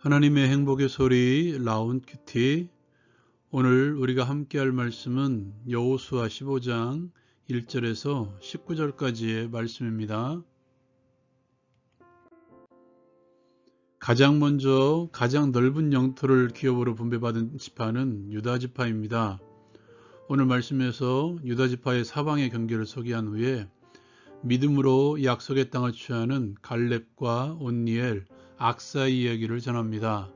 하나님의 행복의 소리 라운 큐티. 오늘 우리가 함께 할 말씀은 여호수아 15장 1절에서 19절까지의 말씀입니다. 가장 먼저 가장 넓은 영토를 기업으로 분배받은 지파는 유다 지파입니다. 오늘 말씀에서 유다 지파의 사방의 경계를 소개한 후에 믿음으로 약속의 땅을 취하는 갈렙과 온니엘, 악사의 이야기를 전합니다.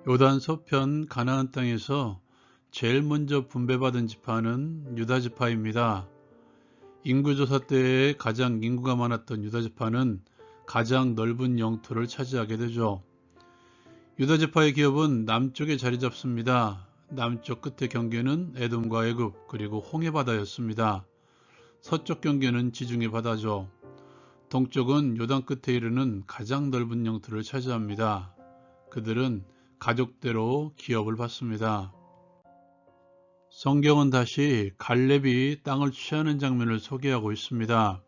요단 서편 가나안 땅에서 제일 먼저 분배받은 지파는 유다 지파입니다. 인구조사 때에 가장 인구가 많았던 유다 지파는 가장 넓은 영토를 차지하게 되죠. 유다 지파의 기업은 남쪽에 자리 잡습니다. 남쪽 끝의 경계는 에돔과 애굽 그리고 홍해바다였습니다. 서쪽 경계는 지중해 바다죠. 동쪽은 요단 끝에 이르는 가장 넓은 영토를 차지합니다. 그들은 가족대로 기업을 받습니다. 성경은 다시 갈렙이 땅을 취하는 장면을 소개하고 있습니다.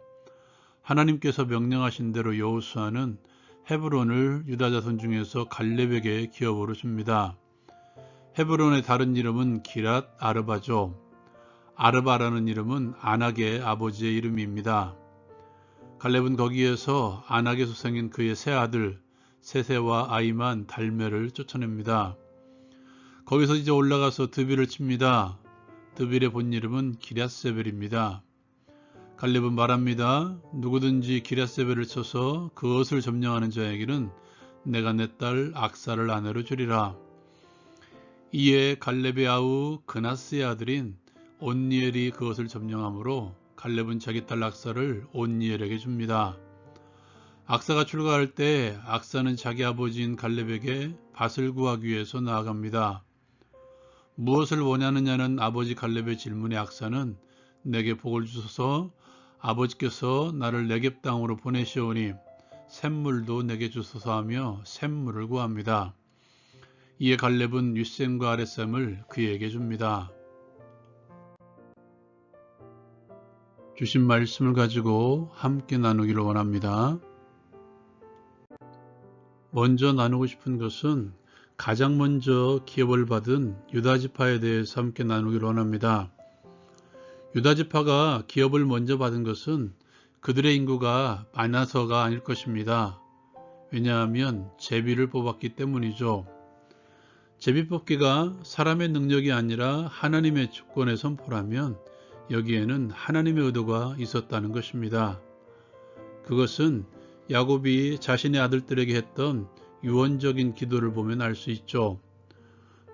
하나님께서 명령하신 대로 여호수아는 헤브론을 유다 자손 중에서 갈렙에게 기업으로 줍니다. 헤브론의 다른 이름은 기랏 아르바죠. 아르바라는 이름은 아낙의 아버지의 이름입니다. 갈렙은 거기에서 아낙에서 생긴 그의 세 아들 세세와 아이만 달메를 쫓아냅니다. 거기서 이제 올라가서 드빌을 칩니다. 드빌의 본 이름은 기럇세벨입니다. 갈렙은 말합니다. 누구든지 기럇세벨을 쳐서 그것을 점령하는 자에게는 내가 내 딸 악사를 아내로 주리라. 이에 갈렙의 아우 그나스의 아들인 온니엘이 그것을 점령하므로 갈렙은 자기 딸 악사를 온니엘에게 줍니다. 악사가 출가할 때 악사는 자기 아버지인 갈렙에게 밭을 구하기 위해서 나아갑니다. 무엇을 원하느냐는 아버지 갈렙의 질문에 악사는 내게 복을 주소서 아버지께서 나를 네겝 땅으로 보내시오니 샘물도 내게 주소서 하며 샘물을 구합니다. 이에 갈렙은 윗샘과 아랫샘을 그에게 줍니다. 주신 말씀을 가지고 함께 나누기를 원합니다. 먼저 나누고 싶은 것은 가장 먼저 기업을 받은 유다 지파에 대해서 함께 나누기를 원합니다. 유다 지파가 기업을 먼저 받은 것은 그들의 인구가 많아서가 아닐 것입니다. 왜냐하면 제비를 뽑았기 때문이죠. 제비 뽑기가 사람의 능력이 아니라 하나님의 주권의 선포라면 여기에는 하나님의 의도가 있었다는 것입니다. 그것은 야곱이 자신의 아들들에게 했던 유언적인 기도를 보면 알 수 있죠.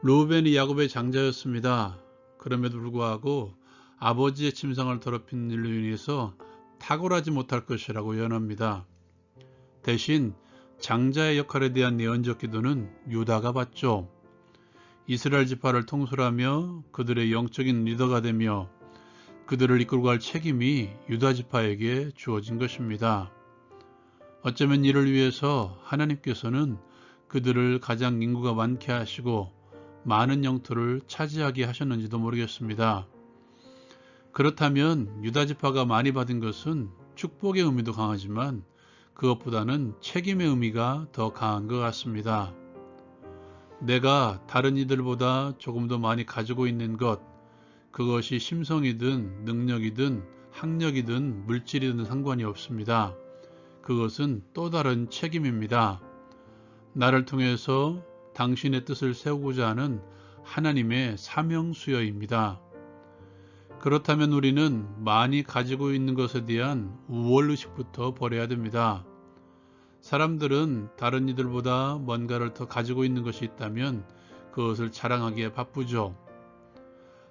르우벤이 야곱의 장자였습니다. 그럼에도 불구하고 아버지의 침상을 더럽힌 일로 인해서 탁월하지 못할 것이라고 예언합니다. 대신 장자의 역할에 대한 예언적 기도는 유다가 받죠. 이스라엘 지파를 통솔하며 그들의 영적인 리더가 되며 그들을 이끌고 갈 책임이 유다 지파에게 주어진 것입니다. 어쩌면 이를 위해서 하나님께서는 그들을 가장 인구가 많게 하시고 많은 영토를 차지하게 하셨는지도 모르겠습니다. 그렇다면 유다 지파가 많이 받은 것은 축복의 의미도 강하지만 그것보다는 책임의 의미가 더 강한 것 같습니다. 내가 다른 이들보다 조금 더 많이 가지고 있는 것, 그것이 심성이든 능력이든 학력이든 물질이든 상관이 없습니다. 그것은 또 다른 책임입니다. 나를 통해서 당신의 뜻을 세우고자 하는 하나님의 사명 수여입니다. 그렇다면 우리는 많이 가지고 있는 것에 대한 우월의식부터 버려야 됩니다. 사람들은 다른 이들보다 뭔가를 더 가지고 있는 것이 있다면 그것을 자랑하기에 바쁘죠.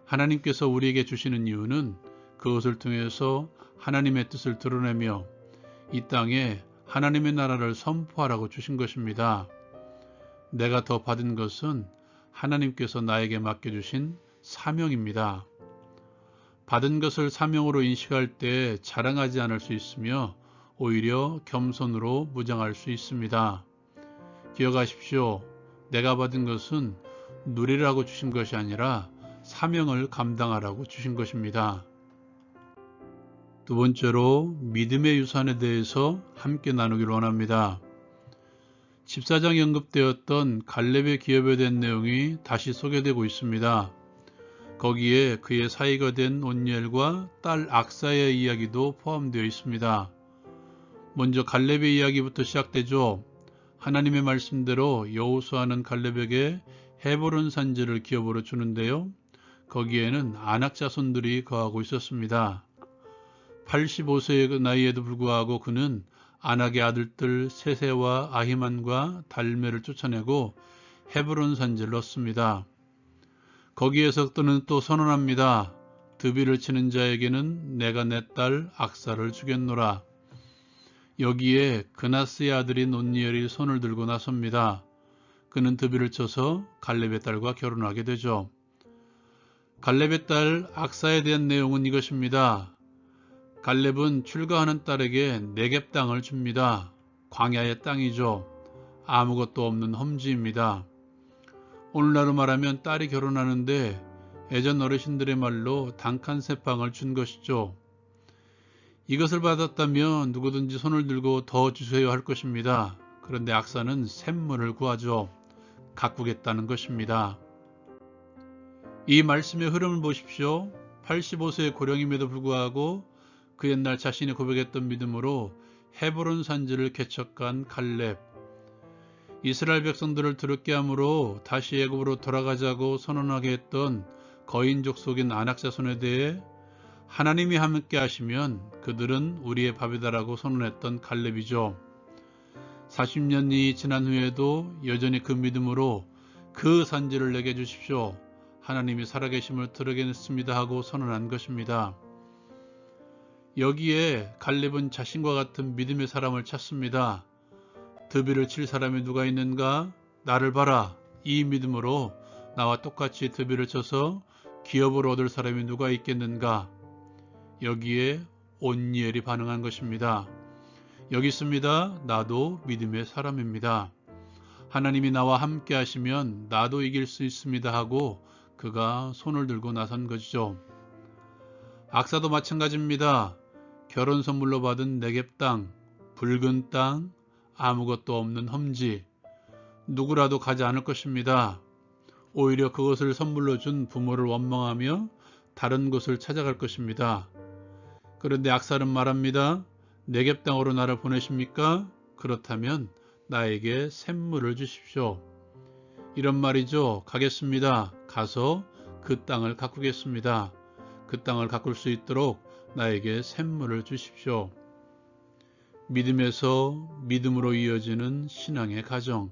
하나님께서 우리에게 주시는 이유는 그것을 통해서 하나님의 뜻을 드러내며 이 땅에 하나님의 나라를 선포하라고 주신 것입니다. 내가 더 받은 것은 하나님께서 나에게 맡겨주신 사명입니다. 받은 것을 사명으로 인식할 때 자랑하지 않을 수 있으며 오히려 겸손으로 무장할 수 있습니다. 기억하십시오. 내가 받은 것은 누리라고 주신 것이 아니라 사명을 감당하라고 주신 것입니다. 두 번째로 믿음의 유산에 대해서 함께 나누기를 원합니다. 집사장이 언급되었던 갈렙의 기업에 대한 내용이 다시 소개되고 있습니다. 거기에 그의 사이가 된 온니엘과 딸 악사의 이야기도 포함되어 있습니다. 먼저 갈렙의 이야기부터 시작되죠. 하나님의 말씀대로 여호수아는 갈렙에게 헤브론 산지를 기업으로 주는데요. 거기에는 아낙 자손들이 거하고 있었습니다. 85세의 나이에도 불구하고 그는 아낙의 아들들 세세와 아히만과 달메를 쫓아내고 헤브론 산지를 얻습니다. 거기에서 그는 또 선언합니다. 드비를 치는 자에게는 내가 내 딸 악사를 주겠노라. 여기에 그나스의 아들인 온니엘이 손을 들고 나섭니다. 그는 드비를 쳐서 갈렙의 딸과 결혼하게 되죠. 갈렙의 딸 악사에 대한 내용은 이것입니다. 갈렙은 출가하는 딸에게 네겝 땅을 줍니다. 광야의 땅이죠. 아무것도 없는 험지입니다. 오늘날로 말하면 딸이 결혼하는데 예전 어르신들의 말로 단칸세팡을 준 것이죠. 이것을 받았다면 누구든지 손을 들고 더 주세요 할 것입니다. 그런데 악사는 샘물을 구하죠. 가꾸겠다는 것입니다. 이 말씀의 흐름을 보십시오. 85세의 고령임에도 불구하고 그 옛날 자신이 고백했던 믿음으로 헤브론 산지를 개척한 갈렙. 이스라엘 백성들을 두렵게 함으로 다시 애굽으로 돌아가자고 선언하게 했던 거인 족속인 아낙 자손에 대해 하나님이 함께 하시면 그들은 우리의 밥이다라고 선언했던 갈렙이죠. 40년이 지난 후에도 여전히 그 믿음으로 그 산지를 내게 주십시오. 하나님이 살아계심을 드러내겠습니다 하고 선언한 것입니다. 여기에 갈렙은 자신과 같은 믿음의 사람을 찾습니다. 드비를 칠 사람이 누가 있는가? 나를 봐라. 이 믿음으로 나와 똑같이 드비를 쳐서 기업을 얻을 사람이 누가 있겠는가? 여기에 온니엘이 반응한 것입니다. 여기 있습니다. 나도 믿음의 사람입니다. 하나님이 나와 함께 하시면 나도 이길 수 있습니다 하고 그가 손을 들고 나선 것이죠. 악사도 마찬가지입니다. 결혼 선물로 받은 네겝 땅, 붉은 땅, 아무것도 없는 험지, 누구라도 가지 않을 것입니다. 오히려 그것을 선물로 준 부모를 원망하며 다른 곳을 찾아갈 것입니다. 그런데 악사는 말합니다. 네겝 땅으로 나를 보내십니까? 그렇다면 나에게 샘물을 주십시오. 이런 말이죠. 가겠습니다. 가서 그 땅을 가꾸겠습니다. 그 땅을 가꿀 수 있도록 나에게 샘물을 주십시오. 믿음에서 믿음으로 이어지는 신앙의 가정.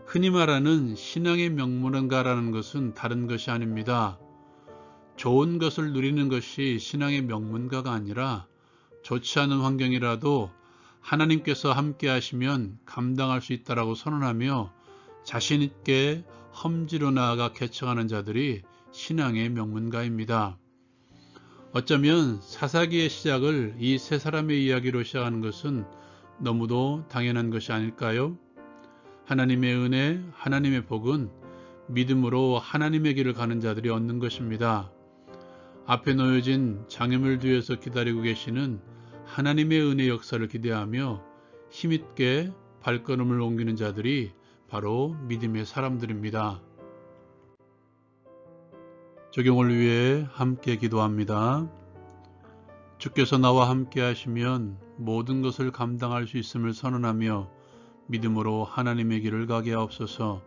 흔히 말하는 신앙의 명문가라는 것은 다른 것이 아닙니다. 좋은 것을 누리는 것이 신앙의 명문가가 아니라 좋지 않은 환경이라도 하나님께서 함께 하시면 감당할 수 있다라고 선언하며 자신 있게 험지로 나아가 개척하는 자들이 신앙의 명문가입니다. 어쩌면 사사기의 시작을 이 세 사람의 이야기로 시작하는 것은 너무도 당연한 것이 아닐까요? 하나님의 은혜, 하나님의 복은 믿음으로 하나님의 길을 가는 자들이 얻는 것입니다. 앞에 놓여진 장애물 뒤에서 기다리고 계시는 하나님의 은혜 역사를 기대하며 힘있게 발걸음을 옮기는 자들이 바로 믿음의 사람들입니다. 적용을 위해 함께 기도합니다. 주께서 나와 함께 하시면 모든 것을 감당할 수 있음을 선언하며 믿음으로 하나님의 길을 가게 하옵소서.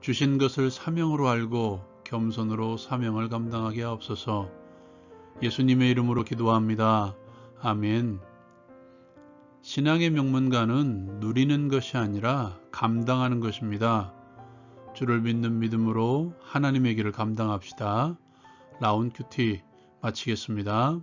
주신 것을 사명으로 알고 겸손으로 사명을 감당하게 하옵소서. 예수님의 이름으로 기도합니다. 아멘. 신앙의 명문가는 누리는 것이 아니라 감당하는 것입니다. 주를 믿는 믿음으로 하나님의 길을 감당합시다. 라운 큐티 마치겠습니다.